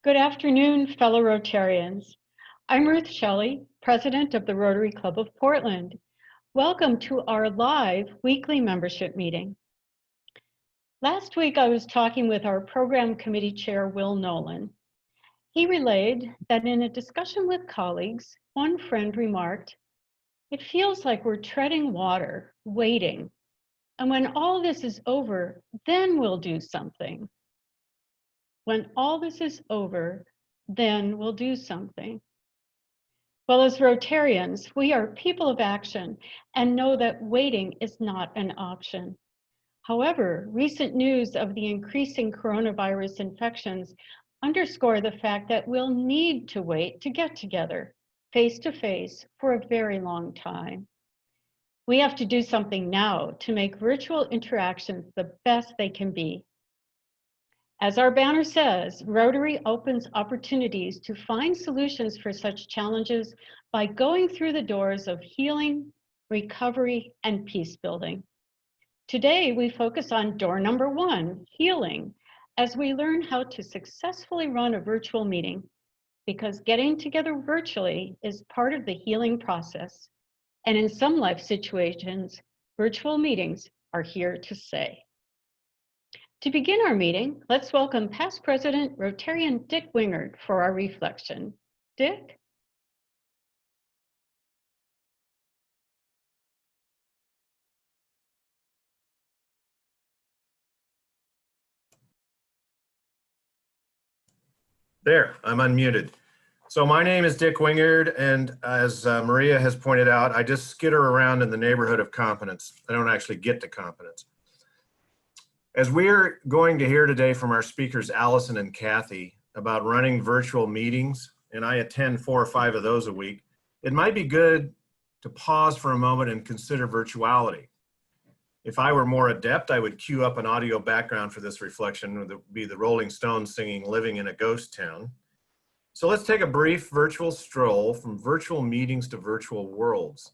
Good afternoon, fellow Rotarians. I'm Ruth Shelley, President of the Rotary Club of Portland. Welcome to our live weekly membership meeting. Last week, I was talking with our program committee chair, Will Nolan. He relayed that in a discussion with colleagues, one friend remarked, "It feels like we're treading water, waiting. And when all this is over, then we'll do something. When all this is over, then we'll do something." Well, as Rotarians, we are people of action and know that waiting is not an option. However, recent news of the increasing coronavirus infections underscore the fact that we'll need to wait to get together face to face for a very long time. We have to do something now to make virtual interactions the best they can be. As our banner says, Rotary opens opportunities to find solutions for such challenges by going through the doors of healing, recovery, and peace building. Today, we focus on door number 1, healing, as we learn how to successfully run a virtual meeting, because getting together virtually is part of the healing process. And in some life situations, virtual meetings are here to stay. To begin our meeting, let's welcome past President Rotarian Dick Wingard for our reflection. Dick? There, I'm unmuted. So my name is Dick Wingard, and as Maria has pointed out, I just skitter around in the neighborhood of competence. I don't actually get to competence. As we're going to hear today from our speakers, Allison and Kathy, about running virtual meetings, and I attend 4 or 5 of those a week, it might be good to pause for a moment and consider virtuality. If I were more adept, I would cue up an audio background for this reflection. It would be the Rolling Stones singing "Living in a Ghost Town." So let's take a brief virtual stroll from virtual meetings to virtual worlds.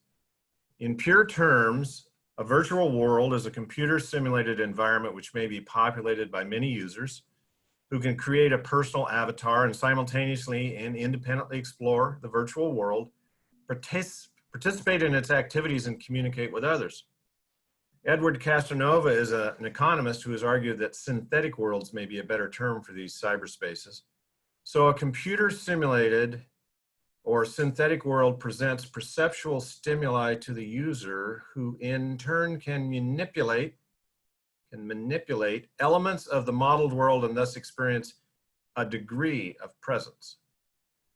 In pure terms, a virtual world is a computer simulated environment which may be populated by many users who can create a personal avatar and simultaneously and independently explore the virtual world, participate in its activities, and communicate with others. Edward Casanova is an economist who has argued that synthetic worlds may be a better term for these cyberspaces. So a computer simulated or synthetic world presents perceptual stimuli to the user, who in turn can manipulate elements of the modeled world and thus experience a degree of presence.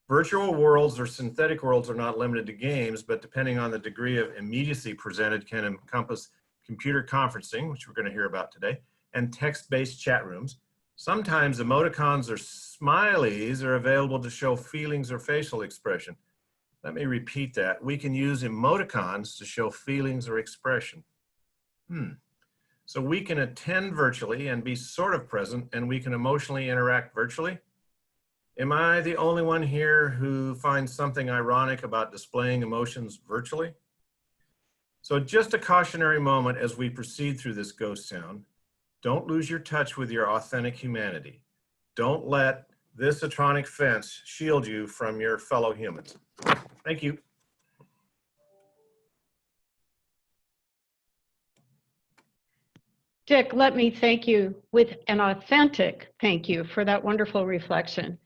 Virtual worlds or synthetic worlds are not limited to games, but depending on the degree of immediacy presented, can encompass computer conferencing, which we're going to hear about today, and text-based chat rooms. Sometimes emoticons or smileys are available to show feelings or facial expression. Let me repeat that. We can use emoticons to show feelings or expression. So we can attend virtually and be sort of present, and we can emotionally interact virtually. Am I the only one here who finds something ironic about displaying emotions virtually? So just a cautionary moment as we proceed through this ghost town. Don't lose your touch with your authentic humanity. Don't let this electronic fence shield you from your fellow humans. Thank you. Dick, let me thank you with an authentic thank you for that wonderful reflection.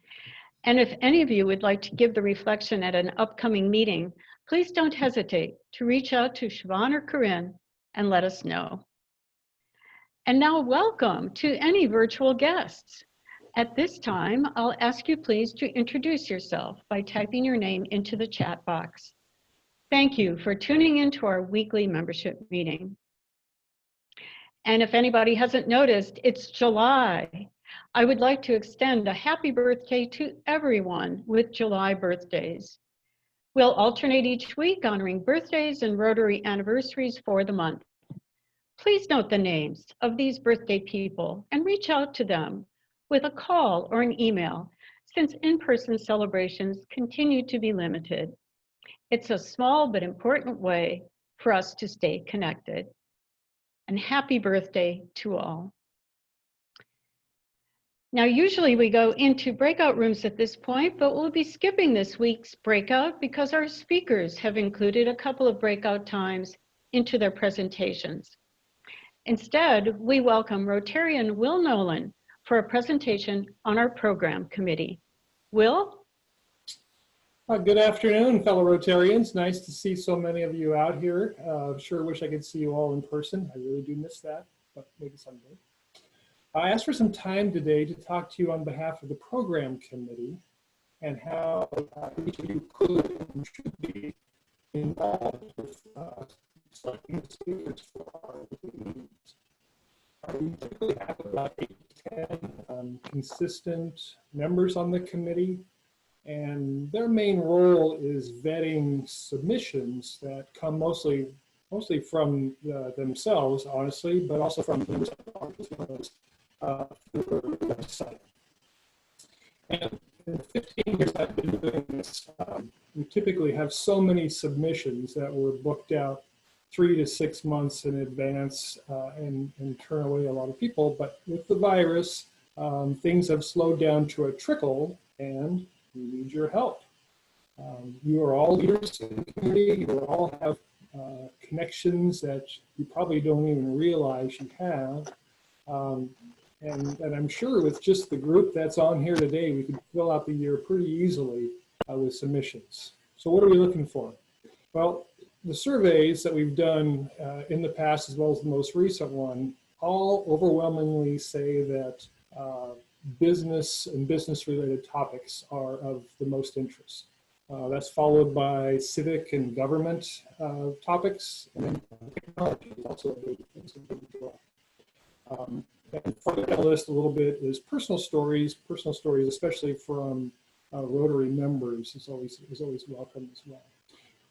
And if any of you would like to give the reflection at an upcoming meeting, please don't hesitate to reach out to Siobhan or Corinne and let us know. And now welcome to any virtual guests. At this time, I'll ask you please to introduce yourself by typing your name into the chat box. Thank you for tuning into our weekly membership meeting. And if anybody hasn't noticed, it's July. I would like to extend a happy birthday to everyone with July birthdays. We'll alternate each week honoring birthdays and Rotary anniversaries for the month. Please note the names of these birthday people and reach out to them with a call or an email, since in-person celebrations continue to be limited. It's a small but important way for us to stay connected. And happy birthday to all. Now, usually we go into breakout rooms at this point, but we'll be skipping this week's breakout because our speakers have included a couple of breakout times into their presentations. Instead, we welcome Rotarian Will Nolan for a presentation on our program committee. Will? Good afternoon, fellow Rotarians. Nice to see so many of you out here. Sure wish I could see you all in person. I really do miss that, but maybe someday. I asked for some time today to talk to you on behalf of the program committee and how each of you could and should be involved with selecting the speakers for our meetings. We typically have about 8 to 10 consistent members on the committee, and their main role is vetting submissions that come mostly from themselves, honestly, but also from members of the website. And in the 15 years I've been doing this, we typically have so many submissions that were booked out 3 to 6 months in advance and turn away a lot of people. But with the virus, things have slowed down to a trickle, and we need your help. You are all leaders in the community. You all have connections that you probably don't even realize you have. And I'm sure with just the group that's on here today, we could fill out the year pretty easily with submissions. So what are we looking for? Well, the surveys that we've done in the past, as well as the most recent one, all overwhelmingly say that business and business-related topics are of the most interest. That's followed by civic and government topics, and then technology is also a big draw. And further down the list a little bit is personal stories, especially from Rotary members, is always welcome as well.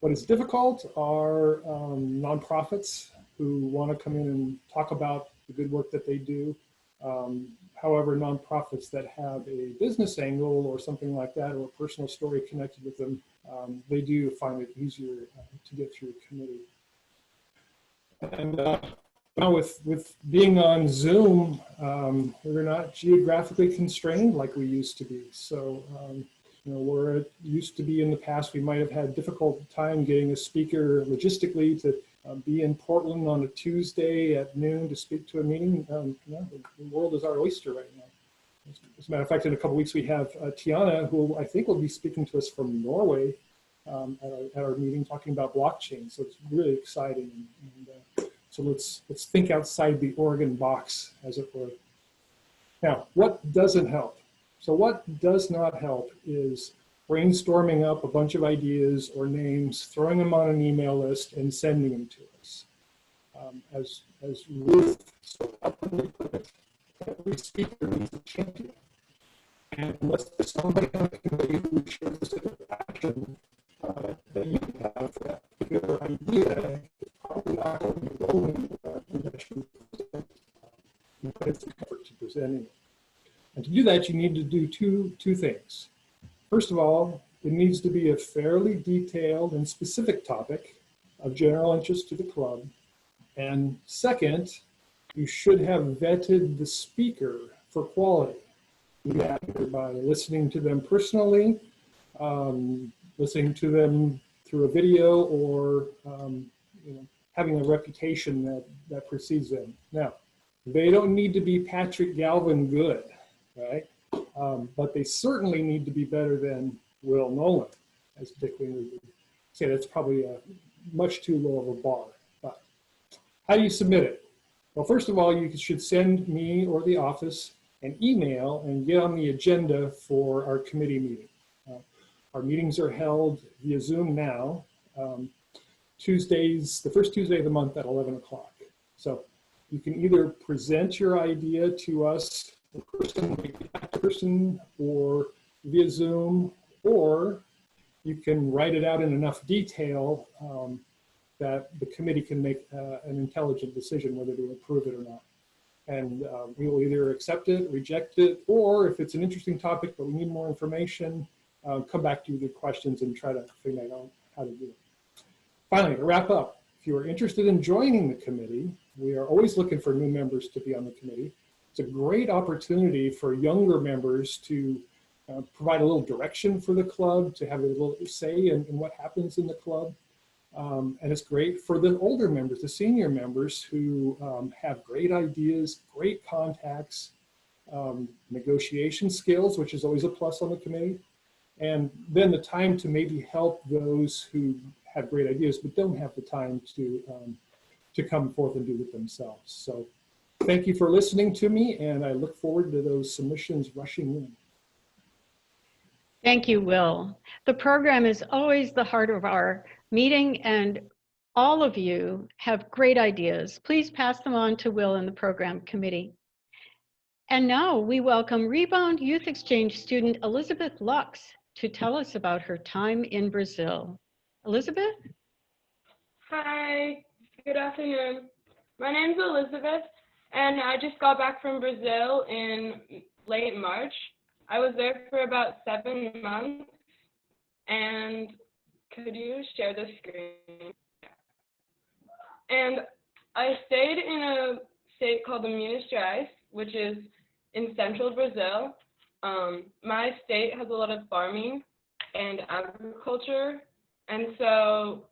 What is difficult are nonprofits who want to come in and talk about the good work that they do. However, nonprofits that have a business angle or something like that, or a personal story connected with them, they do find it easier to get through a committee. And now with being on Zoom, we're not geographically constrained like we used to be. So, where it used to be in the past, we might have had difficult time getting a speaker logistically to be in Portland on a Tuesday at noon to speak to a meeting. The world is our oyster right now. As a matter of fact, in a couple weeks, we have Tiana, who I think will be speaking to us from Norway at our meeting, talking about blockchain. So it's really exciting. And so let's think outside the Oregon box, as it were. Now, what doesn't help? So what does not help is brainstorming up a bunch of ideas or names, throwing them on an email list, and sending them to us. As Ruth so helpfully put it, every speaker needs a champion. And unless there's somebody on the committee who shares the sort of passion that you have for that particular idea, it's probably not going to be rolling you put in some effort to presenting it. And to do that, you need to do two things. First of all, it needs to be a fairly detailed and specific topic of general interest to the club. And second, you should have vetted the speaker for quality. Either by listening to them personally, listening to them through a video, or having a reputation that precedes them. Now, they don't need to be Patrick Galvin good, right? But they certainly need to be better than Will Nolan, as Dick Winger would say. That's probably a much too low of a bar. But how do you submit it? Well, first of all, you should send me or the office an email and get on the agenda for our committee meeting. Our meetings are held via Zoom now, Tuesdays, the first Tuesday of the month at 11 o'clock. So you can either present your idea to us in person or via Zoom, or you can write it out in enough detail that the committee can make an intelligent decision whether to approve it or not. And we will either accept it, reject it, or if it's an interesting topic but we need more information, come back to you with questions and try to figure out how to do it. Finally, to wrap up, if you are interested in joining the committee, we are always looking for new members to be on the committee. It's a great opportunity for younger members to provide a little direction for the club, to have a little say in what happens in the club. And it's great for the older members, the senior members who have great ideas, great contacts, negotiation skills, which is always a plus on the committee. And then the time to maybe help those who have great ideas but don't have the time to come forth and do it themselves. So thank you for listening to me, and I look forward to those submissions rushing in. Thank you, Will. The program is always the heart of our meeting, and all of you have great ideas. Please pass them on to Will and the program committee. And now we welcome Rebound Youth Exchange student Elizabeth Lux to tell us about her time in Brazil. Elizabeth? Hi, good afternoon. My name's Elizabeth, and I just got back from Brazil in late March. I was there for about 7 months, and could you share the screen? And I stayed in a state called Minas Gerais, which is in central Brazil. My state has a lot of farming and agriculture, and so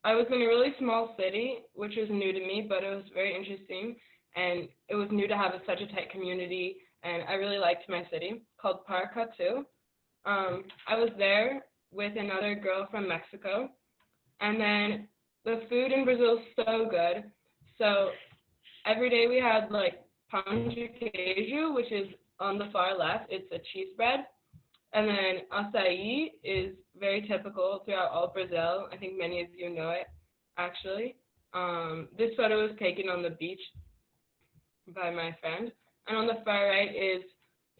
I was in a really small city, which was new to me, but it was very interesting, and it was new to have such a tight community, and I really liked my city, called Paracatu. I was there with another girl from Mexico, and then the food in Brazil is so good. So every day we had like pão de queijo, which is on the far left. It's a cheese bread. And then açaí is very typical throughout all Brazil. I think many of you know it, actually. This photo was taken on the beach by my friend. And on the far right is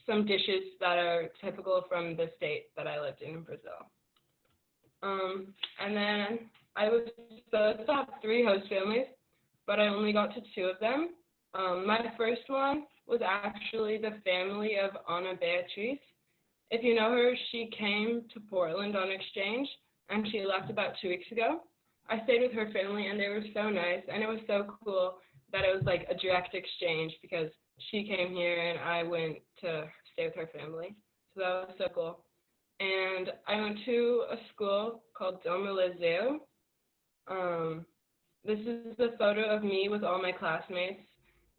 some dishes that are typical from the state that I lived in Brazil. And then I was supposed to have 3 host families, but I only got to 2 of them. My first one was actually the family of Ana Beatriz. If you know her, she came to Portland on exchange, and she left about 2 weeks ago. I stayed with her family, and they were so nice, and it was so cool that it was like a direct exchange because she came here and I went to stay with her family. So that was so cool. And I went to a school called Dom Eliseu. This is a photo of me with all my classmates,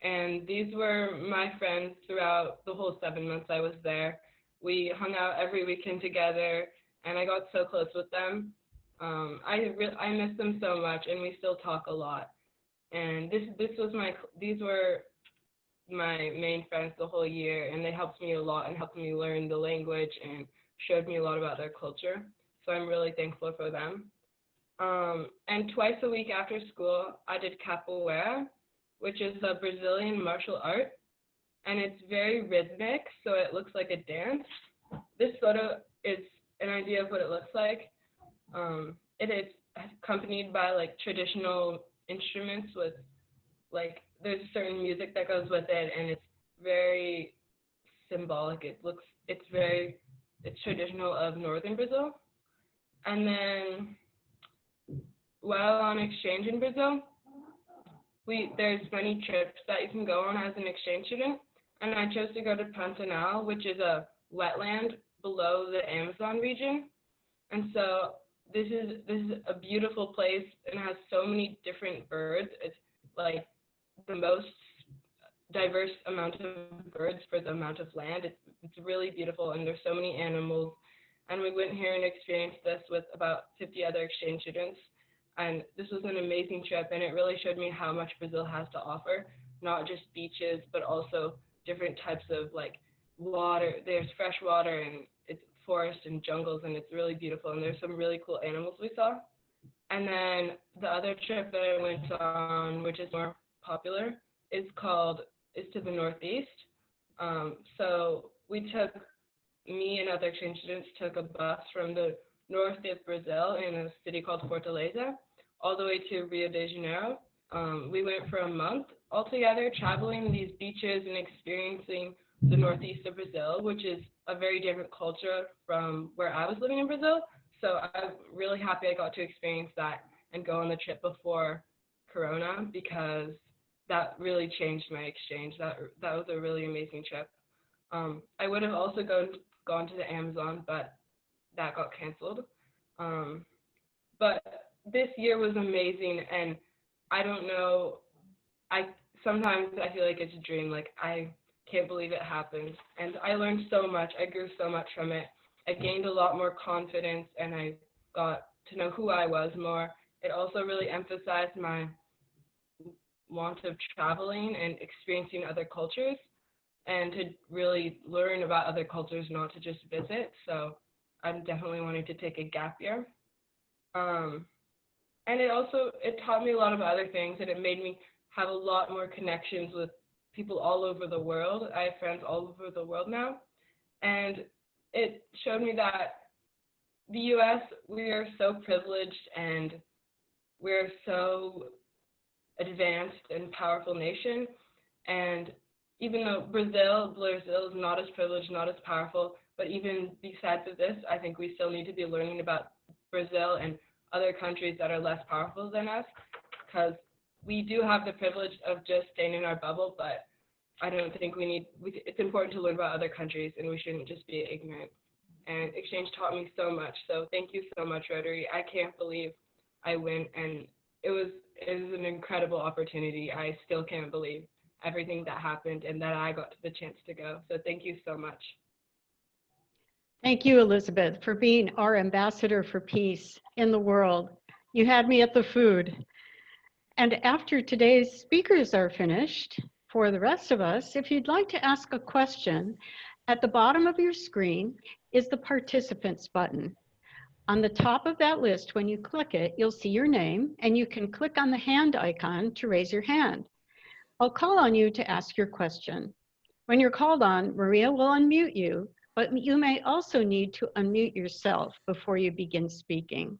and these were my friends throughout the whole 7 months I was there. We hung out every weekend together, and I got so close with them. I miss them so much, and we still talk a lot. And these were my main friends the whole year, and they helped me a lot and helped me learn the language and showed me a lot about their culture. So I'm really thankful for them. And twice a week after school, I did capoeira, which is a Brazilian martial art, and it's very rhythmic, so it looks like a dance. This photo is an idea of what it looks like. It is accompanied by like traditional instruments with like, there's certain music that goes with it, and it's very symbolic. It's traditional of northern Brazil. And then while on exchange in Brazil, there's many trips that you can go on as an exchange student, and I chose to go to Pantanal, which is a wetland below the Amazon region. And so this is a beautiful place and has so many different birds. It's like the most diverse amount of birds for the amount of land. It's really beautiful, and there's so many animals. And we went here and experienced this with about 50 other exchange students. And this was an amazing trip, and it really showed me how much Brazil has to offer, not just beaches, but also different types of like water. There's fresh water, and it's forest and jungles, and it's really beautiful. And there's some really cool animals we saw. And then the other trip that I went on, which is more popular, is to the Northeast. So me and other exchange students took a bus from the north of Brazil in a city called Fortaleza, all the way to Rio de Janeiro. We went for a month altogether, traveling these beaches and experiencing the northeast of Brazil, which is a very different culture from where I was living in Brazil. So I'm really happy I got to experience that and go on the trip before Corona, because that really changed my exchange. That was a really amazing trip. I would have also gone to the Amazon, but that got canceled. But this year was amazing, and I don't know, sometimes I feel like it's a dream. Like, I can't believe it happened. And I learned so much. I grew so much from it. I gained a lot more confidence, and I got to know who I was more. It also really emphasized my want of traveling and experiencing other cultures, and to really learn about other cultures, not to just visit. So I'm definitely wanting to take a gap year. And it taught me a lot of other things, and it made me have a lot more connections with people all over the world. I have friends all over the world now. And it showed me that the US, we are so privileged, and we're so advanced and powerful nation. And even though Brazil is not as privileged, not as powerful, but even besides of this, I think we still need to be learning about Brazil and other countries that are less powerful than us, because we do have the privilege of just staying in our bubble, but I don't think it's important to learn about other countries, and we shouldn't just be ignorant. And exchange taught me so much. So thank you so much, Rotary. I can't believe I went, and it was an incredible opportunity. I still can't believe everything that happened and that I got the chance to go. So thank you so much. Thank you, Elizabeth, for being our ambassador for peace in the world. You had me at the food. And after today's speakers are finished, for the rest of us, if you'd like to ask a question, at the bottom of your screen is the participants button. On the top of that list, when you click it, you'll see your name, and you can click on the hand icon to raise your hand. I'll call on you to ask your question. When you're called on, Maria will unmute you, but you may also need to unmute yourself before you begin speaking.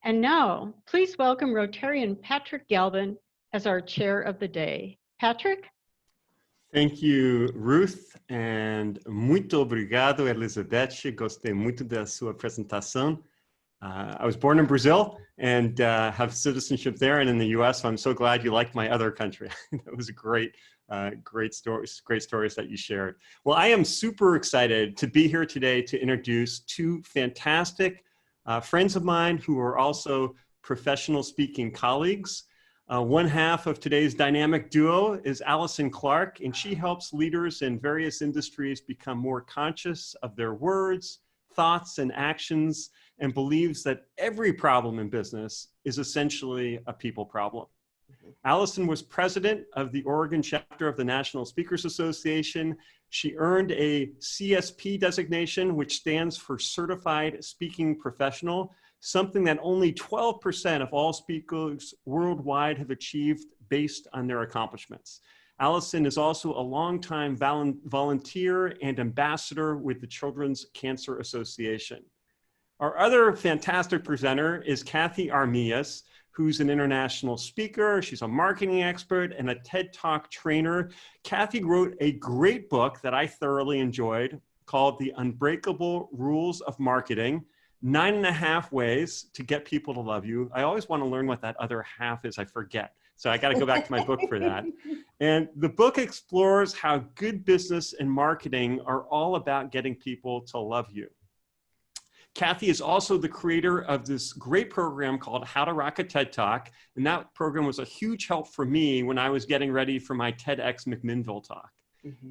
And now, please welcome Rotarian Patrick Galvin as our chair of the day. Patrick? Thank you, Ruth, and muito obrigado, Elizabeth. Gostei muito da sua apresentação. I was born in Brazil and have citizenship there and in the US, so I'm so glad you liked my other country. That was great stories that you shared. Well, I am super excited to be here today to introduce two fantastic friends of mine who are also professional speaking colleagues. One half of today's dynamic duo is Allison Clarke, and she helps leaders in various industries become more conscious of their words, thoughts, and actions, and believes that every problem in business is essentially a people problem. Allison was president of the Oregon chapter of the National Speakers Association. She earned a CSP designation, which stands for Certified Speaking Professional, something that only 12% of all speakers worldwide have achieved based on their accomplishments. Allison is also a longtime volunteer and ambassador with the Children's Cancer Association. Our other fantastic presenter is Cathey Armillas, who's an international speaker. She's a marketing expert and a TED Talk trainer. Cathey wrote a great book that I thoroughly enjoyed called The Unbreakable Rules of Marketing: 9.5 ways to get people to love you. I always want to learn what that other half is. I forget. So I got to go back to my book for that. And the book explores how good business and marketing are all about getting people to love you. Cathey is also the creator of this great program called How to Rock a TED Talk. And that program was a huge help for me when I was getting ready for my TEDx McMinnville talk.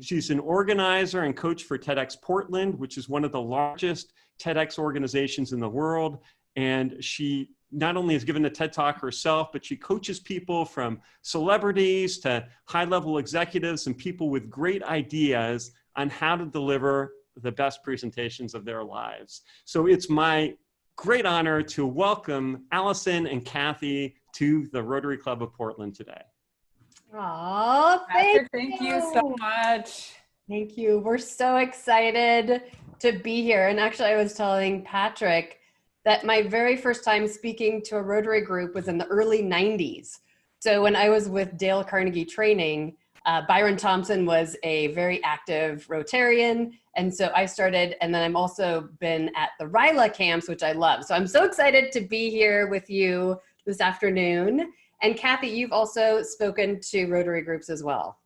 She's an organizer and coach for TEDx Portland, which is one of the largest TEDx organizations in the world. And she not only has given a TED Talk herself, but she coaches people from celebrities to high-level executives and people with great ideas on how to deliver the best presentations of their lives. So it's my great honor to welcome Allison and Cathey to the Rotary Club of Portland today. Oh, thank you so much. Thank you. We're so excited to be here. And actually, I was telling Patrick that my very first time speaking to a Rotary group was in the early 90s. So when I was with Dale Carnegie Training, Byron Thompson was a very active Rotarian. And so I started, and then I've also been at the RILA camps, which I love. So I'm so excited to be here with you this afternoon. And Kathy, you've also spoken to Rotary groups as well.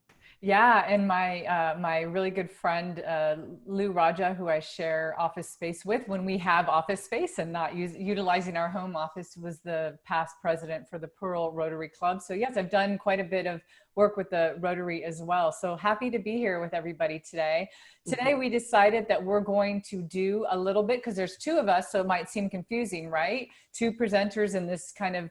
Yeah, and my really good friend Lou Raja, who I share office space with when we have office space and not utilizing our home office, was the past president for the Pearl Rotary Club. So yes, I've done quite a bit of work with the Rotary as well. So happy to be here with everybody today. Today we decided that we're going to do a little bit, because there's two of us, so it might seem confusing, right? Two presenters in this kind of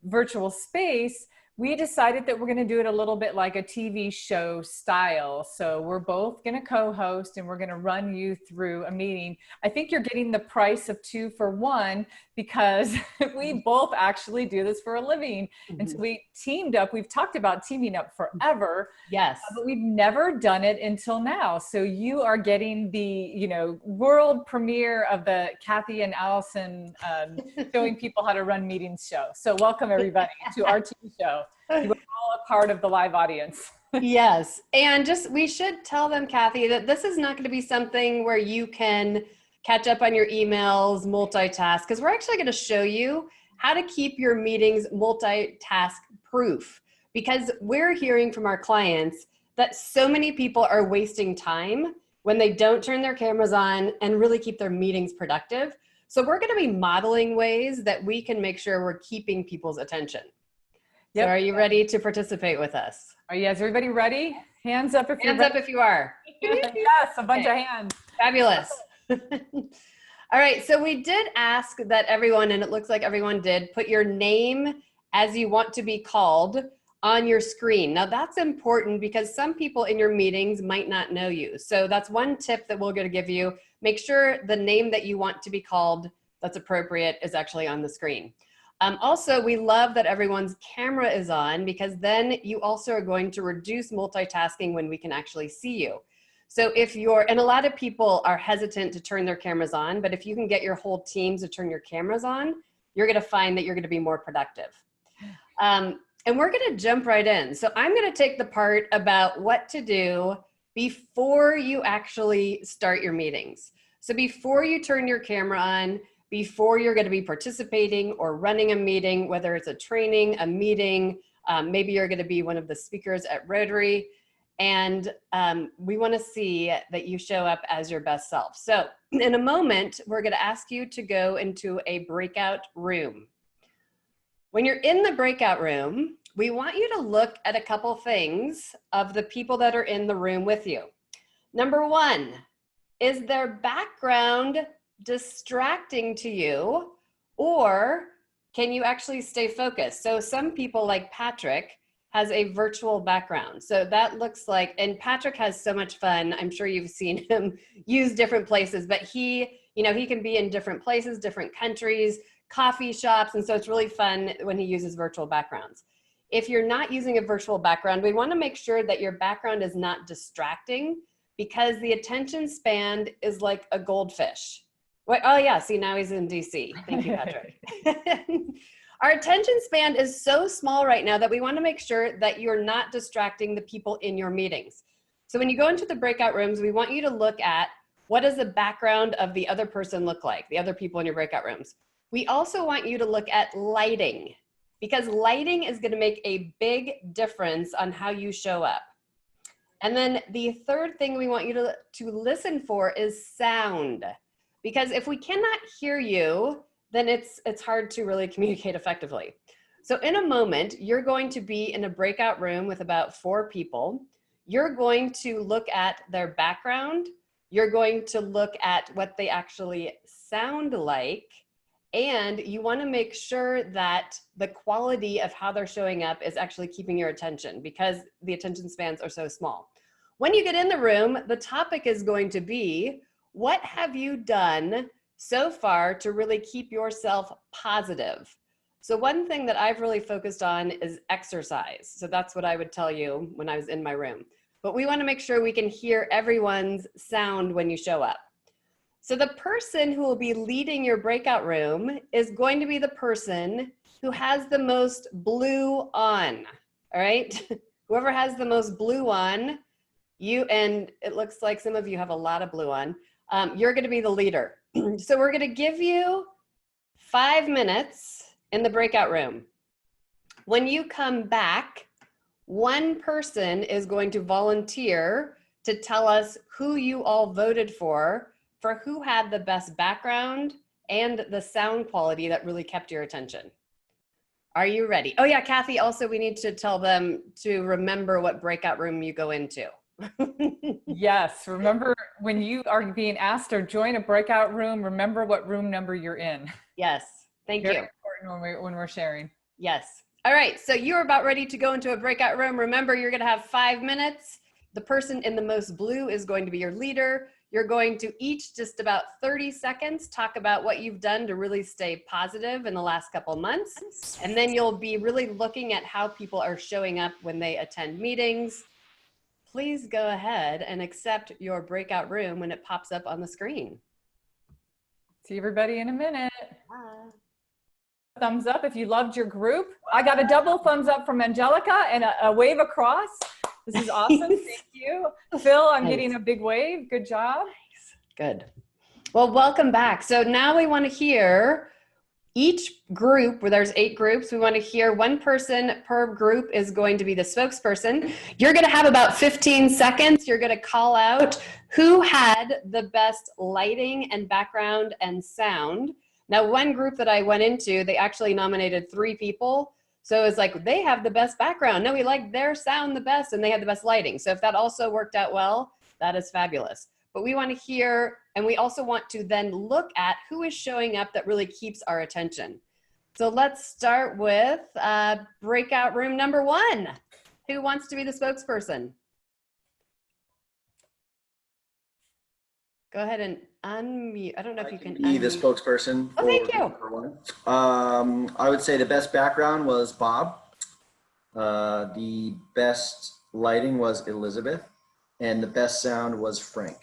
virtual space. We decided that we're going to do it a little bit like a TV show style. So we're both going to co-host and we're going to run you through a meeting. I think you're getting the price of 2 for 1 because we both actually do this for a living. And so we teamed up. We've talked about teaming up forever. Yes. But we've never done it until now. So you are getting the, world premiere of the Kathy and Allison showing people how to run meetings show. So welcome everybody to our TV show. You are all a part of the live audience. Yes. And we should tell them, Kathy, that this is not going to be something where you can catch up on your emails, multitask, because we're actually going to show you how to keep your meetings multitask proof. Because we're hearing from our clients that so many people are wasting time when they don't turn their cameras on and really keep their meetings productive. So we're going to be modeling ways that we can make sure we're keeping people's attention. Yep. So are you ready to participate with us? Is everybody ready? Hands up if you're ready. Hands up if you are. Yes, a bunch of hands. Fabulous. All right, so we did ask that everyone, and it looks like everyone did, put your name as you want to be called on your screen. Now that's important because some people in your meetings might not know you. So that's one tip that we're going to give you. Make sure the name that you want to be called that's appropriate is actually on the screen. Also, we love that everyone's camera is on, because then you also are going to reduce multitasking when we can actually see you. So and a lot of people are hesitant to turn their cameras on, but if you can get your whole teams to turn your cameras on, you're going to find that you're going to be more productive. And we're going to jump right in. So I'm going to take the part about what to do before you actually start your meetings. So before you turn your camera on, before you're going to be participating or running a meeting, whether it's a training, a meeting, maybe you're going to be one of the speakers at Rotary, and we want to see that you show up as your best self. So in a moment, we're going to ask you to go into a breakout room. When you're in the breakout room, we want you to look at a couple things of the people that are in the room with you. Number one, is their background distracting to you, or can you actually stay focused? So some people, like Patrick, has a virtual background. So that looks like, and Patrick has so much fun. I'm sure you've seen him use different places, but he can be in different places, different countries, coffee shops. And so it's really fun when he uses virtual backgrounds. If you're not using a virtual background, we want to make sure that your background is not distracting, because the attention span is like a goldfish. Oh yeah, see, now he's in DC. Thank you, Patrick. Our attention span is so small right now that we want to make sure that you're not distracting the people in your meetings. So when you go into the breakout rooms, we want you to look at what does the background of the other person look like, the other people in your breakout rooms. We also want you to look at lighting, because lighting is going to make a big difference on how you show up. And then the third thing we want you to listen for is sound. Because if we cannot hear you, then it's hard to really communicate effectively. So in a moment, you're going to be in a breakout room with about 4 people. You're going to look at their background. You're going to look at what they actually sound like. And you want to make sure that the quality of how they're showing up is actually keeping your attention, because the attention spans are so small. When you get in the room, the topic is going to be, what have you done so far to really keep yourself positive? So one thing that I've really focused on is exercise. So that's what I would tell you when I was in my room. But we want to make sure we can hear everyone's sound when you show up. So the person who will be leading your breakout room is going to be the person who has the most blue on, all right? Whoever has the most blue on, and it looks like some of you have a lot of blue on, you're going to be the leader. So we're going to give you 5 minutes in the breakout room. When you come back, one person is going to volunteer to tell us who you all voted for who had the best background and the sound quality that really kept your attention. Are you ready? Oh yeah, Kathy, also we need to tell them to remember what breakout room you go into. Yes, remember when you are being asked to join a breakout room, remember what room number you're in. Yes, thank Very you. important when we're sharing. Yes. All right, so you're about ready to go into a breakout room. Remember, you're gonna have 5 minutes. The person in the most blue is going to be your leader. You're going to each just about 30 seconds talk about what you've done to really stay positive in the last couple months. And then you'll be really looking at how people are showing up when they attend meetings. Please go ahead and accept your breakout room when it pops up on the screen. See everybody in a minute. Thumbs up if you loved your group. I got a double thumbs up from Angelica and a wave across. This is awesome. Thank you. Phil, I'm getting a big wave. Good job. Nice. Good. Well, welcome back. So now we want to hear each group, where there's 8 groups, we want to hear one person per group is going to be the spokesperson. You're going to have about 15 seconds. You're going to call out who had the best lighting and background and sound. Now, one group that I went into, they actually nominated 3 people. So it's like, they have the best background. No, we like their sound the best and they have the best lighting. So if that also worked out well, that is fabulous. But we want to hear, and we also want to then look at who is showing up that really keeps our attention. So let's start with breakout room number 1. Who wants to be the spokesperson? Go ahead and unmute. I don't know if you can be the unmute. spokesperson. Oh, thank you. Number 1. I would say the best background was Bob. The best lighting was Elizabeth. And the best sound was Frank.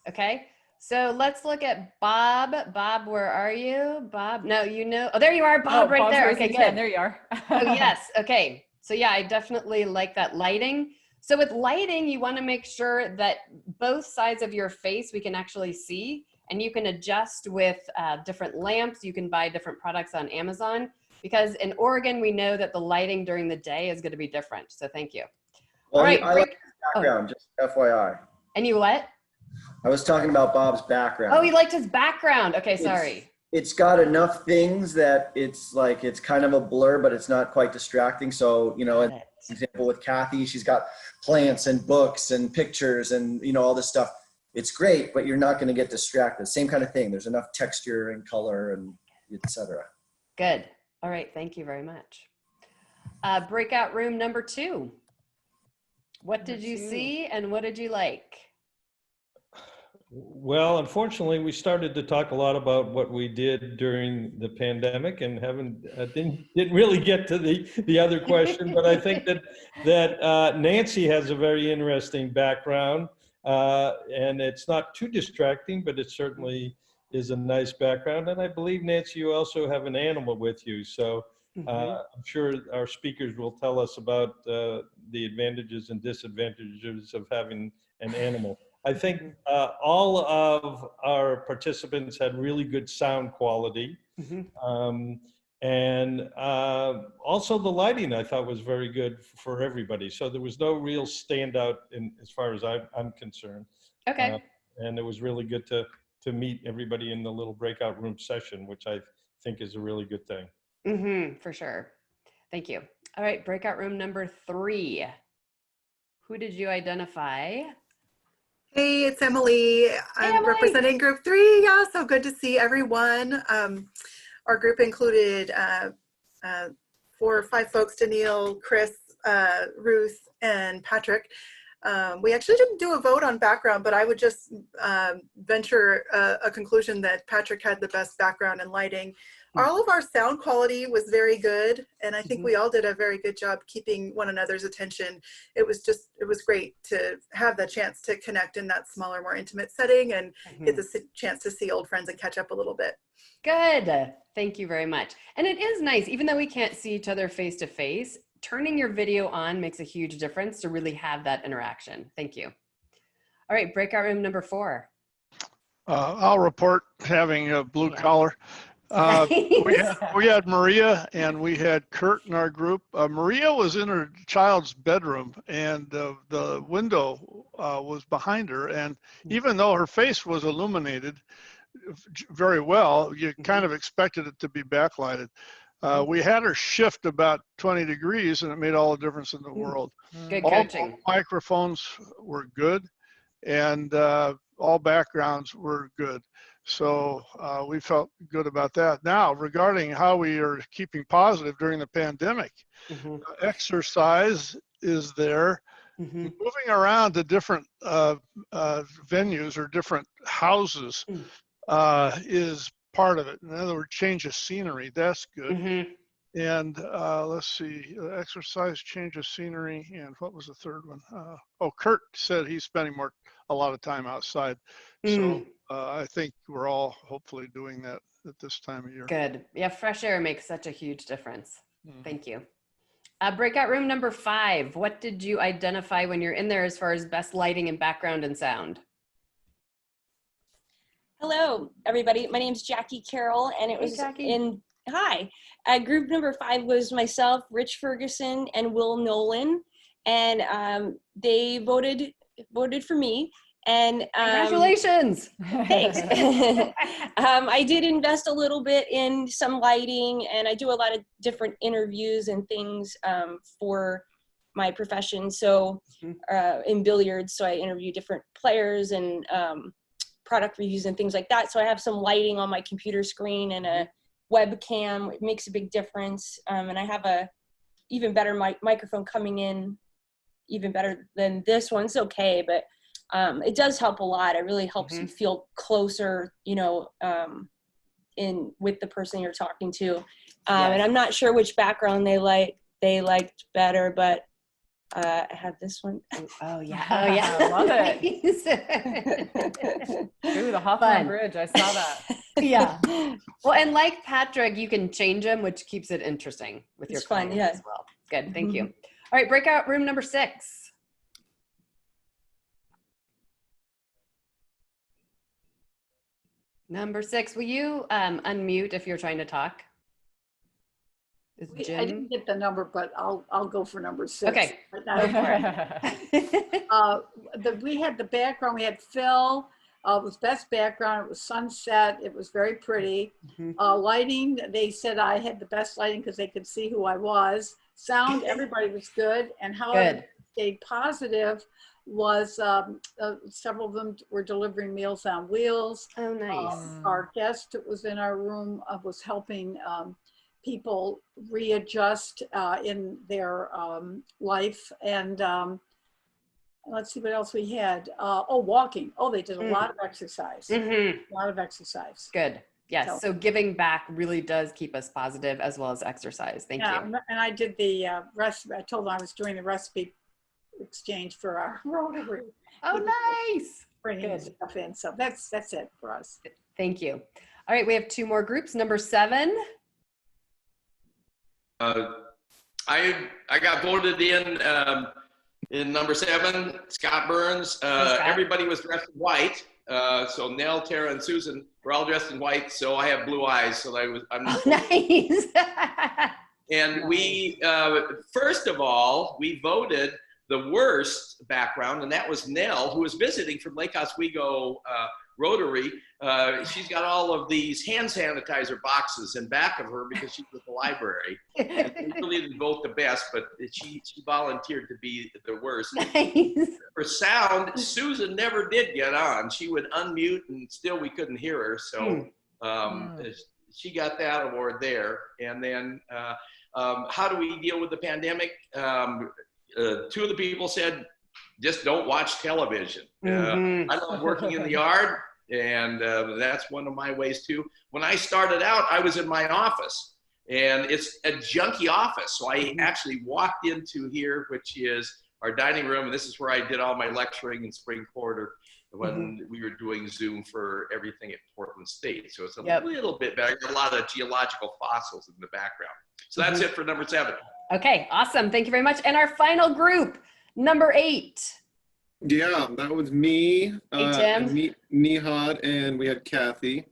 Okay, so let's look at Bob. Bob, where are you? Bob, no, you know, oh, there you are, Bob, right Bob's there. raising Okay, his hand. good. There you are. Oh, yes, okay. So yeah, I definitely like that lighting. So with lighting, you want to make sure that both sides of your face we can actually see, and you can adjust with different lamps. You can buy different products on Amazon, because in Oregon, we know that the lighting during the day is going to be different. So thank you. Well, All right, I like his background, just FYI. And you what? I was talking about Bob's background. Oh, he liked his background. Okay, sorry. It's got enough things that it's like, it's kind of a blur, but it's not quite distracting. So, you know, an example with Kathy, she's got plants and books and pictures and, you know, all this stuff. It's great, but you're not going to get distracted. Same kind of thing. There's enough texture and color and etc. Good. All right. Thank you very much. Breakout room number 2. What did you see and what did you like? Well, unfortunately, we started to talk a lot about what we did during the pandemic, and didn't really get to the other question. But I think that Nancy has a very interesting background, and it's not too distracting, but it certainly is a nice background. And I believe, Nancy, you also have an animal with you, so I'm sure our speakers will tell us about the advantages and disadvantages of having an animal. I think all of our participants had really good sound quality. And also the lighting I thought was very good for everybody. So there was no real standout as far as I'm concerned. Okay. And it was really good to meet everybody in the little breakout room session, which I think is a really good thing. For sure. Thank you. All right, breakout room number 3. Who did you identify? Hey, it's Emily. I'm representing group 3. Yeah, so good to see everyone. Our group included 4 or 5 folks: Danielle, Chris, Ruth, and Patrick. We actually didn't do a vote on background, but I would just venture a conclusion that Patrick had the best background and lighting. All of our sound quality was very good, and I think we all did a very good job keeping one another's attention. It was great to have the chance to connect in that smaller, more intimate setting and get the chance to see old friends and catch up a little bit. Good. Thank you very much. And it is nice, even though we can't see each other face to face, turning your video on makes a huge difference to really have that interaction. Thank you. All right, breakout room number 4. I'll report having a blue collar. We had Maria and we had Kurt in our group. Maria was in her child's bedroom and the window was behind her. And even though her face was illuminated very well, you kind of expected it to be backlighted. We had her shift about 20 degrees and it made all the difference in the world. Good All coaching. microphones were good and all backgrounds were good. So we felt good about that. Now, regarding how we are keeping positive during the pandemic, exercise is there. Moving around to different venues or different houses is part of it. In other words, change of scenery, that's good. And let's see, exercise, change of scenery, and what was the third one? Kurt said he's spending a lot of time outside. So I think we're all hopefully doing that at this time of year. Good. Yeah, fresh air makes such a huge difference. Thank you. Breakout room number 5. What did you identify when you're in there as far as best lighting and background and sound? Hello, everybody. My name's Jackie Carroll, and it was group number 5 was myself, Rich Ferguson, and Will Nolan, and they voted for me. And congratulations! Thanks. I did invest a little bit in some lighting, and I do a lot of different interviews and things for my profession. So in billiards, so I interview different players and product reviews and things like that. So I have some lighting on my computer screen and a webcam. It makes a big difference. And I have a even better microphone coming in, even better than this one. It's okay, but it does help a lot. It really helps you feel closer, you know, with the person you're talking to. And I'm not sure which background they liked better, but I have this one. Oh yeah. I love it. Ooh, the Hawthorne Bridge. I saw that. Yeah. Well, and like Patrick, you can change them, which keeps it interesting with your clients as well. Good. Thank you. All right. Breakout room number 6. Number 6. Will you unmute if you're trying to talk? I didn't get the number, but I'll go for number 6. Okay. We had the background. We had Phil. It was best background. It was sunset. It was very pretty. Lighting. They said I had the best lighting because they could see who I was. Sound. Everybody was good. And how I stayed positive was several of them were delivering Meals on Wheels. Oh, nice. Our guest that was in our room was helping people readjust in their life. And let's see what else we had. Walking. They did a lot of exercise. A lot of exercise. Good. Yes. So giving back really does keep us positive as well as exercise. Thank you. And I did the recipe. I told them I was doing the recipe exchange for our Rotary. Oh, nice. Bringing stuff in. So that's it for us. Thank you. All right. We have 2 more groups. Number 7. I got voted in number 7, Scott Burns. Everybody was dressed in white. So Nell, Tara, and Susan were all dressed in white. So I have blue eyes. So I'm nice. And we, first of all, we voted the worst background, and that was Nell, who was visiting from Lake Oswego Rotary. She's got all of these hand sanitizer boxes in back of her because she's at the library. And we really didn't vote the best, but she volunteered to be the worst. Nice. For sound, Susan never did get on. She would unmute and still we couldn't hear her. So she got that award there. And then how do we deal with the pandemic? 2 of the people said, just don't watch television. I love working in the yard, and that's one of my ways too. When I started out, I was in my office, and it's a junky office. So I actually walked into here, which is our dining room, and this is where I did all my lecturing in spring quarter when we were doing Zoom for everything at Portland State. So it's a little bit better. A lot of geological fossils in the background. So that's it for number 7. Okay, awesome. Thank you very much. And our final group, number 8. Yeah, that was me, Hey, Tim. Nihad, and we had Kathy.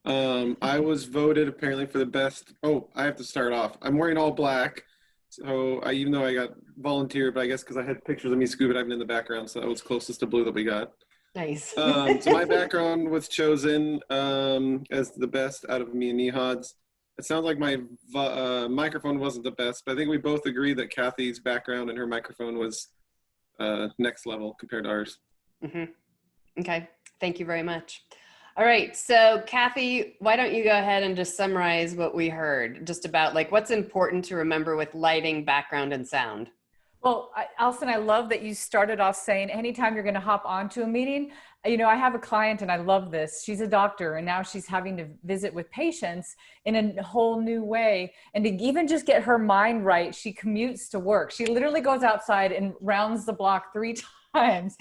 I was voted apparently for the best. Oh, I have to start off. I'm wearing all black. So even though I got volunteered, but I guess because I had pictures of me scuba diving in the background, so that was closest to blue that we got. Nice. So my background was chosen as the best out of me and Nihad's. It sounds like my microphone wasn't the best, but I think we both agree that Kathy's background and her microphone was next level compared to ours. Okay, thank you very much. All right, so Kathy, why don't you go ahead and just summarize what we heard, just about like what's important to remember with lighting, background, and sound. Well, Allison, I love that you started off saying anytime you're going to hop onto a meeting, you know, I have a client and I love this. She's a doctor and now she's having to visit with patients in a whole new way. And to even just get her mind right, she commutes to work. She literally goes outside and rounds the block 3 times.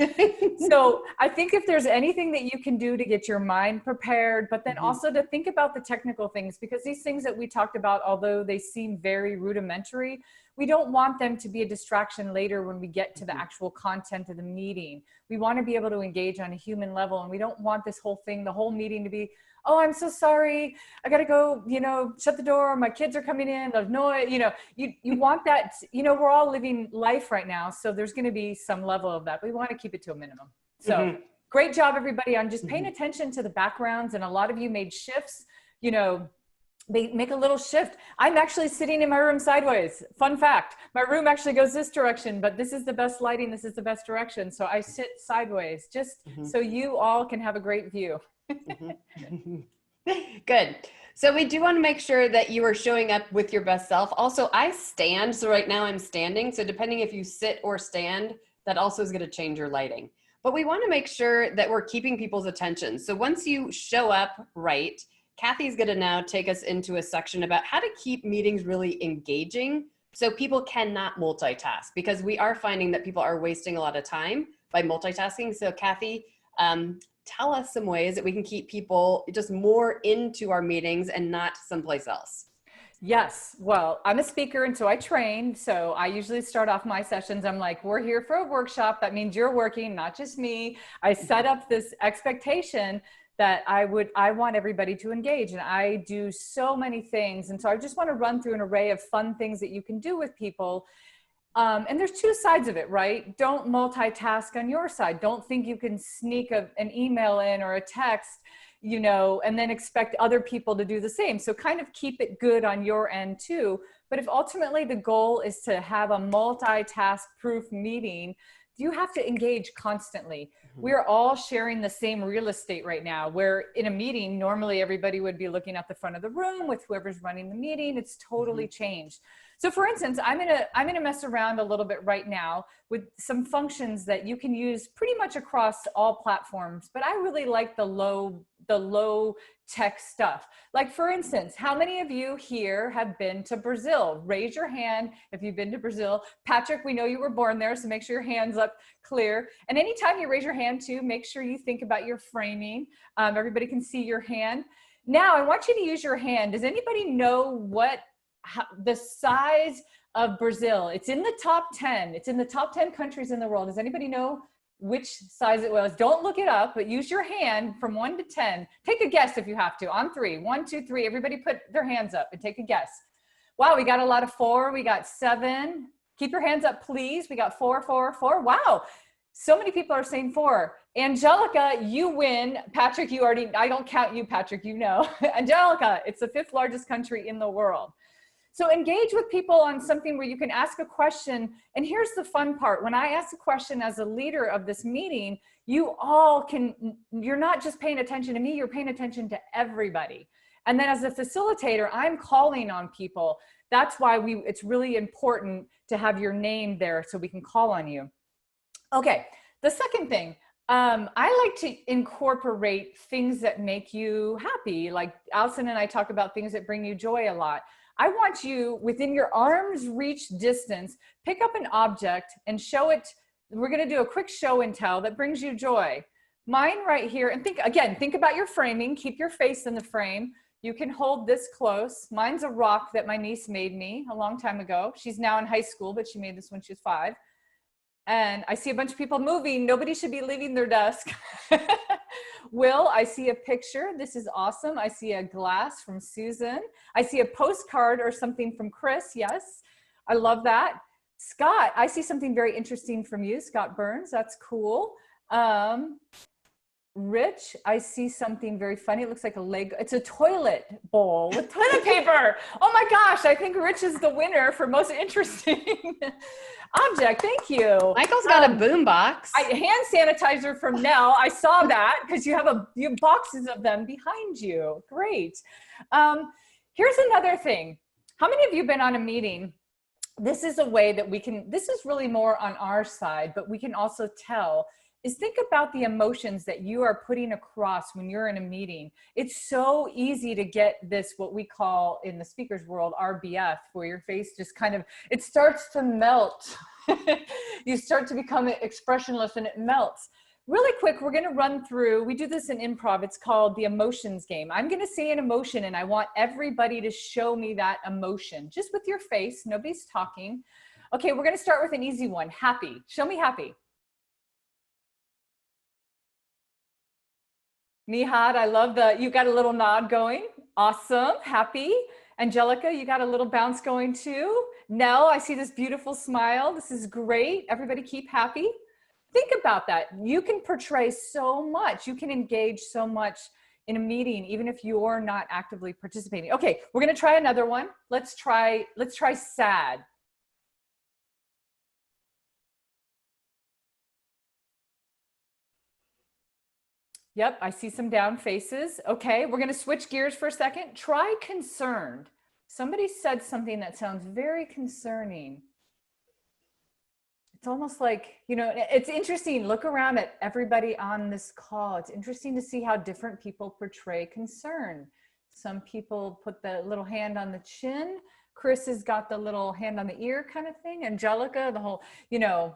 So I think if there's anything that you can do to get your mind prepared, but then also to think about the technical things, because these things that we talked about, although they seem very rudimentary, we don't want them to be a distraction later when we get to the actual content of the meeting. We want to be able to engage on a human level, and we don't want this whole thing, the whole meeting to be, oh, I'm so sorry, I got to go, you know, shut the door, my kids are coming in, there's noise, you know, you want that, you know, we're all living life right now, so there's going to be some level of that, but we want to keep it to a minimum. So great job, everybody, on just paying attention to the backgrounds, and a lot of you made shifts, you know, they make a little shift. I'm actually sitting in my room sideways. Fun fact, my room actually goes this direction, but this is the best lighting, this is the best direction. So I sit sideways just so you all can have a great view. Good. So we do want to make sure that you are showing up with your best self. Also, I stand, so right now I'm standing. So depending if you sit or stand, that also is going to change your lighting. But we want to make sure that we're keeping people's attention. So once you show up right, Kathy's going to now take us into a section about how to keep meetings really engaging so people cannot multitask, because we are finding that people are wasting a lot of time by multitasking. So Kathy, tell us some ways that we can keep people just more into our meetings and not someplace else. Yes. Well, I'm a speaker and so I train. So I usually start off my sessions. I'm like, we're here for a workshop. That means you're working, not just me. I set up this expectation that I want everybody to engage, and I do so many things. And so I just want to run through an array of fun things that you can do with people. And there's 2 sides of it, right? Don't multitask on your side. Don't think you can sneak an email in or a text, you know, and then expect other people to do the same. So kind of keep it good on your end too. But if ultimately the goal is to have a multitask proof meeting, you have to engage constantly. We're all sharing the same real estate right now, where in a meeting, normally everybody would be looking at the front of the room with whoever's running the meeting. It's totally changed. So for instance, I'm gonna mess around a little bit right now with some functions that you can use pretty much across all platforms, but I really like the low tech stuff. Like for instance, how many of you here have been to Brazil? Raise your hand if you've been to Brazil. Patrick, we know you were born there, so make sure your hand's up clear. And anytime you raise your hand too, make sure you think about your framing. Everybody can see your hand. Now I want you to use your hand. Does anybody know the size of Brazil? It's in the top 10. It's in the top 10 countries in the world. Does anybody know which size it was? Don't look it up, but use your hand from 1 to 10. Take a guess if you have to. On 3, 1, 2, 3. Everybody put their hands up and take a guess. Wow, we got a lot of 4. We got 7. Keep your hands up, please. We got 4, 4, 4. Wow. So many people are saying 4. Angelica, you win. Patrick, I don't count you, Patrick, you know. Angelica, it's the 5th largest country in the world. So engage with people on something where you can ask a question. And here's the fun part. When I ask a question as a leader of this meeting, you're not just paying attention to me, you're paying attention to everybody. And then as a facilitator, I'm calling on people. That's why it's really important to have your name there so we can call on you. Okay, the second thing, I like to incorporate things that make you happy. Like Allison and I talk about things that bring you joy a lot. I want you, within your arm's reach distance, pick up an object and show it. We're going to do a quick show and tell that brings you joy. Mine right here, and think about your framing. Keep your face in the frame. You can hold this close. Mine's a rock that my niece made me a long time ago. She's now in high school, but she made this when she was 5. And I see a bunch of people moving. Nobody should be leaving their desk. Will, I see a picture. This is awesome. I see a glass from Susan. I see a postcard or something from Chris. Yes, I love that. Scott, I see something very interesting from you, Scott Burns. That's cool. Rich, I see something very funny. It looks like a Lego. It's a toilet bowl with toilet paper. Oh my gosh, I think Rich is the winner for most interesting object. Thank you. Michael's got a boom box. Hand sanitizer from Nell. I saw that because you have boxes of them behind you. Great. Here's another thing. How many of you have been on a meeting? This is a way that we can, this is really more on our side, but we can also tell is think about the emotions that you are putting across when you're in a meeting. It's so easy to get this, what we call in the speaker's world, RBF, where your face just kind of, it starts to melt. You start to become expressionless and it melts. Really quick, we're gonna run through, we do this in improv, it's called the emotions game. I'm gonna say an emotion and I want everybody to show me that emotion, just with your face, nobody's talking. Okay, we're gonna start with an easy one, happy. Show me happy. Nihad, I love you got a little nod going. Awesome, happy. Angelica, you got a little bounce going too. Nell, I see this beautiful smile. This is great. Everybody keep happy. Think about that. You can portray so much. You can engage so much in a meeting, even if you're not actively participating. Okay, we're gonna try another one. Let's try sad. Yep, I see some down faces. Okay, we're gonna switch gears for a second. Try concerned. Somebody said something that sounds very concerning. It's almost like, you know, it's interesting. Look around at everybody on this call. It's interesting to see how different people portray concern. Some people put the little hand on the chin. Chris has got the little hand on the ear kind of thing. Angelica, the whole, you know,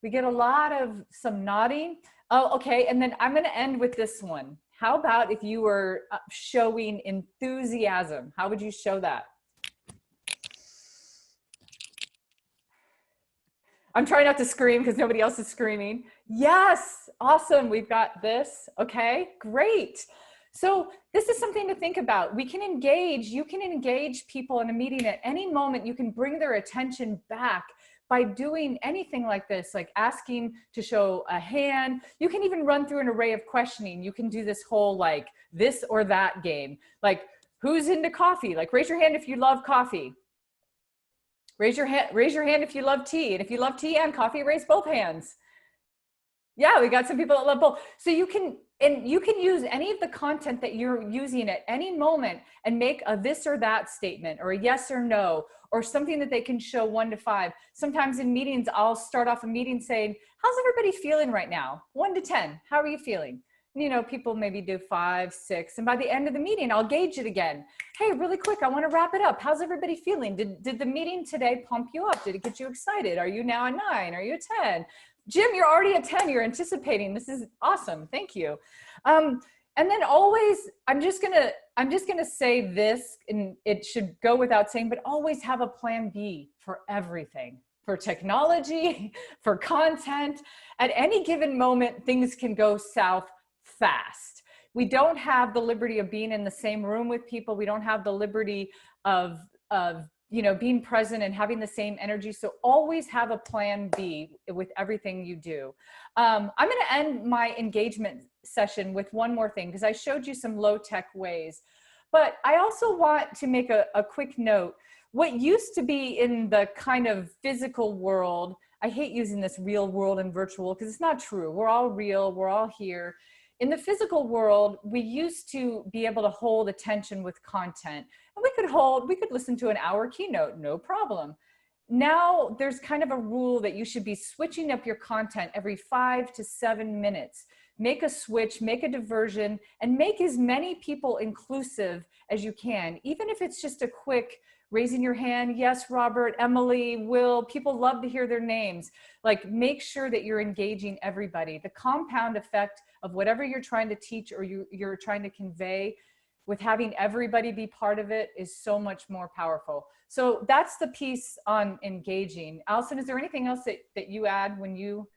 we get a lot of some nodding. Oh, okay. And then I'm going to end with this one. How about if you were showing enthusiasm? How would you show that? I'm trying not to scream because nobody else is screaming. Yes. Awesome. We've got this. Okay, great. So this is something to think about. We can engage, you can engage people in a meeting at any moment. You can bring their attention back by doing anything like this, like asking to show a hand. You can even run through an array of questioning. You can do this whole like this or that game. Like who's into coffee? Like raise your hand if you love coffee. Raise your hand if you love tea. And if you love tea and coffee, raise both hands. Yeah, we got some people that love both. So you can use any of the content that you're using at any moment and make a this or that statement or a yes or no, or something that they can show 1 to 5. Sometimes in meetings, I'll start off a meeting saying, how's everybody feeling right now? 1 to 10, how are you feeling? You know, people maybe do 5, 6, and by the end of the meeting, I'll gauge it again. Hey, really quick, I want to wrap it up. How's everybody feeling? Did the meeting today pump you up? Did it get you excited? Are you now a 9? Are you a 10? Jim, you're already a 10. You're anticipating. This is awesome. Thank you. And then always, I'm just gonna say this, and it should go without saying, but always have a plan B for everything. For technology, for content. At any given moment, things can go south fast. We don't have the liberty of being in the same room with people. We don't have the liberty of you know, being present and having the same energy. So always have a plan B with everything you do. I'm going to end my engagement session with one more thing, because I showed you some low-tech ways, but I also want to make a quick note. What used to be in the kind of physical world, I hate using this real world and virtual because it's not true. We're all real, we're all here. In the physical world, we used to be able to hold attention with content. And we could listen to an hour keynote, no problem. Now there's kind of a rule that you should be switching up your content every 5 to 7 minutes. Make a switch, make a diversion, and make as many people inclusive as you can. Even if it's just a quick raising your hand, yes, Robert, Emily, Will, people love to hear their names. Like, make sure that you're engaging everybody. The compound effect of whatever you're trying to teach or you're trying to convey with having everybody be part of it is so much more powerful. So that's the piece on engaging. Allison, is there anything else that you add when you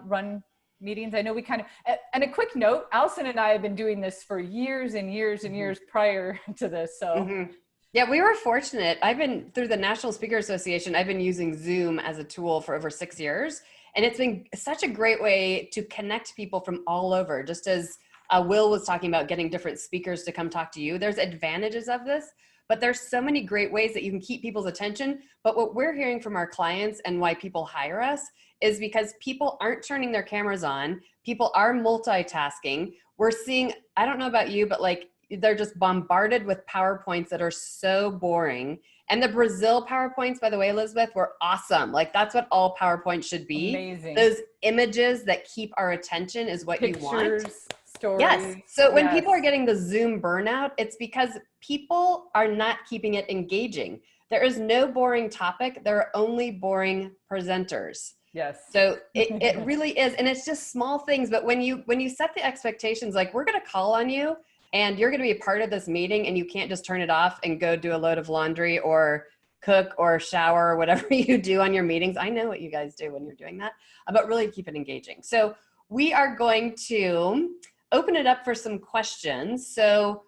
run meetings. I know we kind of, and a quick note, Allison and I have been doing this for years and years and years prior to this. So yeah, we were fortunate. I've been through the National Speaker Association. I've been using Zoom as a tool for over 6 years. And it's been such a great way to connect people from all over. Just as Will was talking about getting different speakers to come talk to you, there's advantages of this, but there's so many great ways that you can keep people's attention. But what we're hearing from our clients and why people hire us is because people aren't turning their cameras on. People are multitasking. We're seeing, I don't know about you, but like they're just bombarded with PowerPoints that are so boring. And the Brazil PowerPoints, by the way, Elizabeth, were awesome. Like that's what all PowerPoints should be. Amazing. Those images that keep our attention is what you want. Stories. Yes. So when people are getting the Zoom burnout, it's because people are not keeping it engaging. There is no boring topic. There are only boring presenters. Yes. So it really is. And it's just small things. But when you set the expectations, like we're going to call on you and you're going to be a part of this meeting and you can't just turn it off and go do a load of laundry or cook or shower or whatever you do on your meetings. I know what you guys do when you're doing that, but really keep it engaging. So we are going to open it up for some questions. So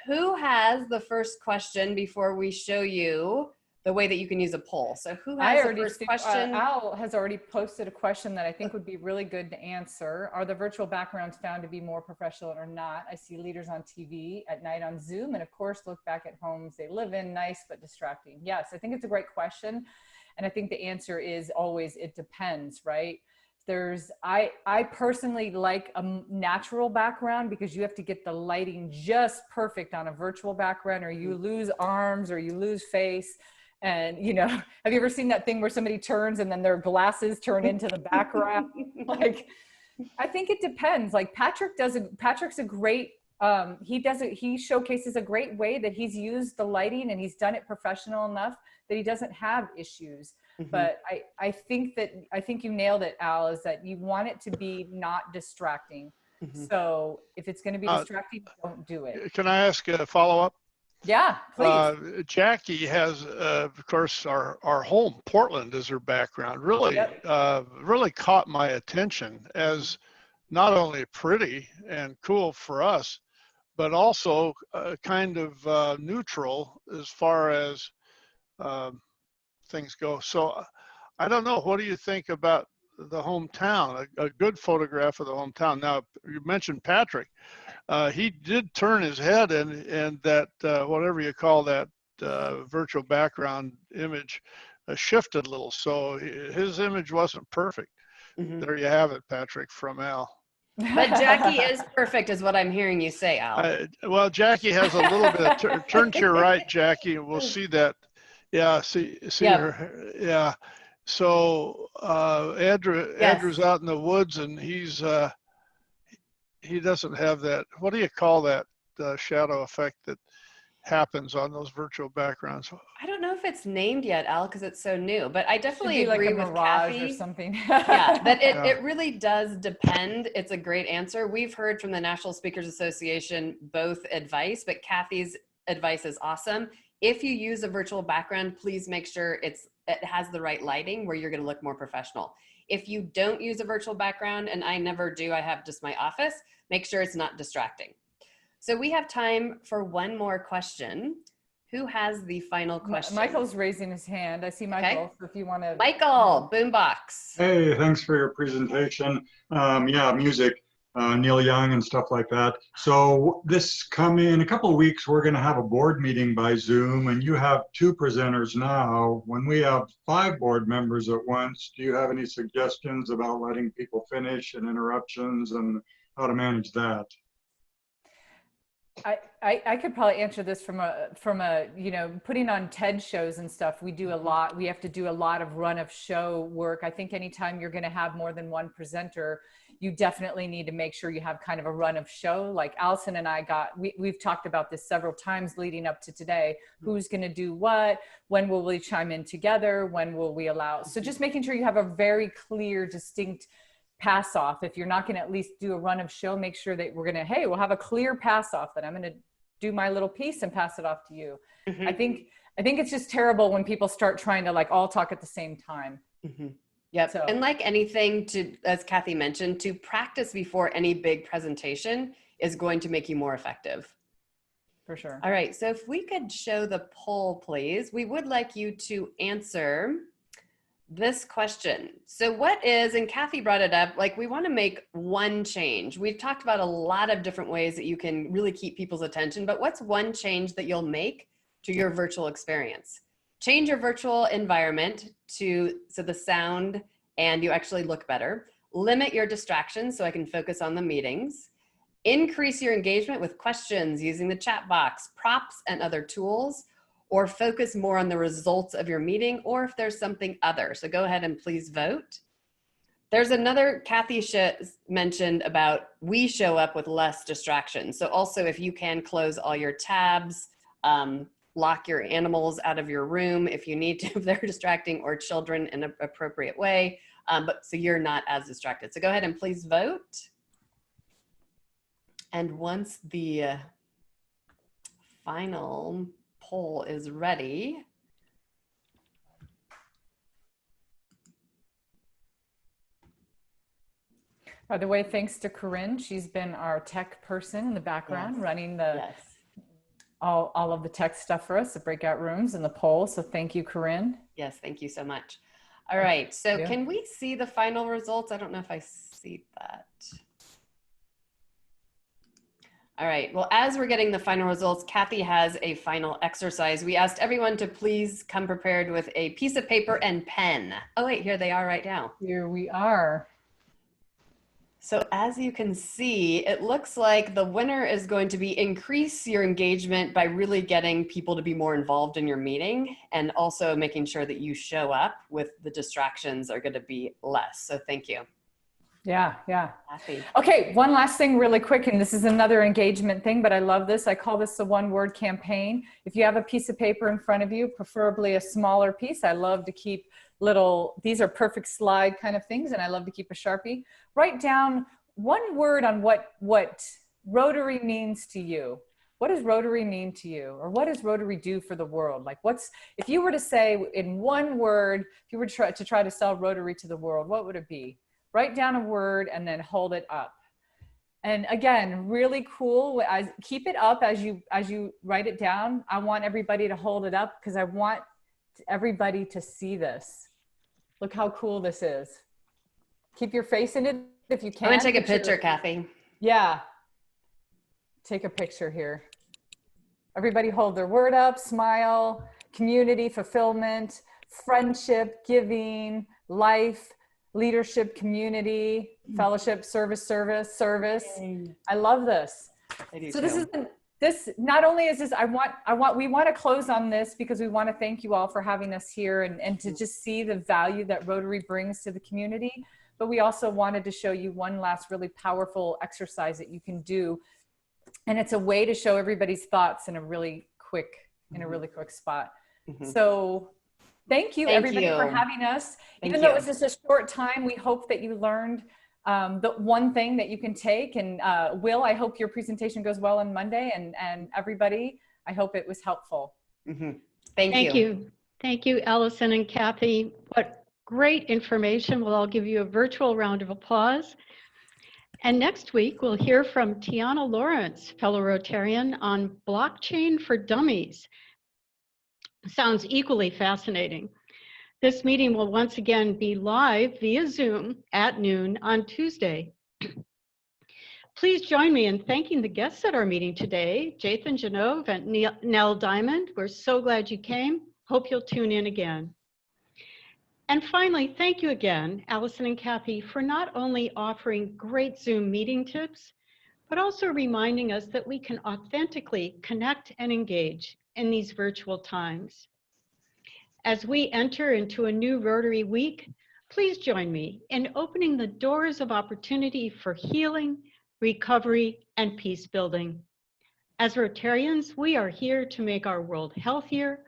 who has the first question before we show you the way that you can use a poll? So who has the first question? Al has already posted a question that I think would be really good to answer. Are the virtual backgrounds found to be more professional or not? I see leaders on TV at night on Zoom, and of course, look back at homes they live in, nice but distracting. Yes, I think it's a great question. And I think the answer is always, it depends, right? I personally like a natural background because you have to get the lighting just perfect on a virtual background, or you lose arms or you lose face. And, you know, have you ever seen that thing where somebody turns and then their glasses turn into the background? Like, I think it depends. Like Patrick's a great, he showcases a great way that he's used the lighting and he's done it professional enough that he doesn't have issues. But I think you nailed it, Al, is that you want it to be not distracting. So if it's going to be distracting, don't do it. Can I ask a follow-up? Yeah, please. Jackie has, of course, our home, Portland, is her background. Really, really caught my attention as not only pretty and cool for us, but also kind of neutral as far as things go. So I don't know. What do you think about the hometown? A good photograph of the hometown. Now, you mentioned Patrick. He did turn his head and that, whatever you call that virtual background image, shifted a little. So his image wasn't perfect. There you have it, Patrick, from Al. But Jackie is perfect, is what I'm hearing you say, Al. Well, Jackie has a little bit. Turn to your right, Jackie, and we'll see that. Yeah, see her. Yeah. So Andrew's out in the woods, and he doesn't have that. What do you call that shadow effect that happens on those virtual backgrounds? I don't know if it's named yet, Al, because it's so new, but I definitely agree like a with mirage Kathy. or something. Yeah, that it really does depend. It's a great answer. We've heard from the National Speakers Association both advice, but Kathy's advice is awesome. If you use a virtual background, please make sure it has the right lighting where you're going to look more professional. If you don't use a virtual background, and I never do, I have just my office, make sure it's not distracting. So we have time for one more question. Who has the final question? Michael's raising his hand. I see Michael, so if you want to. Michael, boombox. Hey, thanks for your presentation. Yeah, music, Neil Young and stuff like that. So in a couple of weeks, we're going to have a board meeting by Zoom, and you have 2 presenters now. When we have 5 board members at once, do you have any suggestions about letting people finish and interruptions and how to manage that? I could probably answer this from a putting on TED shows and stuff. We do a lot. We have to do a lot of run of show work. I think anytime you're going to have more than one presenter, you definitely need to make sure you have kind of a run of show. Like Allison and I we've talked about this several times leading up to today. Who's going to do what? When will we chime in together? When will we allow? So just making sure you have a very clear, distinct pass off. If you're not going to at least do a run of show, make sure that we'll have a clear pass off that I'm going to do my little piece and pass it off to you. I think it's just terrible when people start trying to like all talk at the same time. Yep. So- And like anything, to, as Kathy mentioned, to practice before any big presentation is going to make you more effective. For sure. All right. So if we could show the poll, please, we would like you to answer this question. So what is, and Kathy brought it up, like we want to make one change. We've talked about a lot of different ways that you can really keep people's attention, but what's one change that you'll make to your virtual experience? Change your virtual environment so the sound and you actually look better. Limit your distractions so I can focus on the meetings. Increase your engagement with questions using the chat box, props, and other tools, or focus more on the results of your meeting, or if there's something other. So go ahead and please vote. There's another Kathy mentioned about we show up with less distractions. So also if you can close all your tabs, lock your animals out of your room if you need to, if they're distracting, or children in an appropriate way, but so you're not as distracted. So go ahead and please vote. And once the final poll is ready, by the way, thanks to Corinne. She's been our tech person in the background, running the all of the tech stuff for us, the breakout rooms and the poll. So thank you, Corinne. Yes, thank you so much. All right, so can we see the final results? I don't know if I see that. All right, well, as we're getting the final results, Kathy has a final exercise. We asked everyone to please come prepared with a piece of paper and pen. Oh wait, here they are right now. Here we are. So as you can see, it looks like the winner is going to be increase your engagement by really getting people to be more involved in your meeting, and also making sure that you show up with the distractions are going to be less. So thank you. Yeah, yeah. Kathy. Okay, one last thing really quick, and this is another engagement thing, but I love this. I call this the one-word campaign. If you have a piece of paper in front of you, preferably a smaller piece, I love to keep little, these are perfect slide kind of things, and I love to keep a Sharpie. Write down one word on what Rotary means to you. What does Rotary mean to you? Or what does Rotary do for the world? Like if you were to say in one word, if you were to try to sell Rotary to the world, what would it be? Write down a word and then hold it up. And again, really cool. Keep it up as you write it down. I want everybody to hold it up because I want everybody to see this. Look how cool this is. Keep your face in it if you can. I'm gonna take a picture, Kathy. Yeah. Take a picture here. Everybody hold their word up, smile, community, fulfillment, friendship, giving, life, leadership, community, fellowship, service. I love this. So this not only is this, we want to close on this because we want to thank you all for having us here and to just see the value that Rotary brings to the community. But we also wanted to show you one last really powerful exercise that you can do. And it's a way to show everybody's thoughts in a really quick spot. So thank you, everybody, for having us. Even though it was just a short time, we hope that you learned the one thing that you can take. And Will, I hope your presentation goes well on Monday. And everybody, I hope it was helpful. Thank you. Thank you, Allison and Kathy. What great information. We'll all give you a virtual round of applause. And next week, we'll hear from Tiana Lawrence, fellow Rotarian, on blockchain for dummies. Sounds equally fascinating. This meeting will once again be live via Zoom at noon on Tuesday. Please join me in thanking the guests at our meeting today, Jathan Genove and Nell Diamond. We're so glad you came. Hope you'll tune in again. And finally, thank you again, Allison and Kathy, for not only offering great Zoom meeting tips, but also reminding us that we can authentically connect and engage in these virtual times. As we enter into a new Rotary week, please join me in opening the doors of opportunity for healing, recovery, and peace building. As Rotarians, we are here to make our world healthier,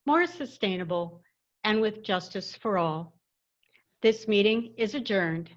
more sustainable, and with justice for all. This meeting is adjourned.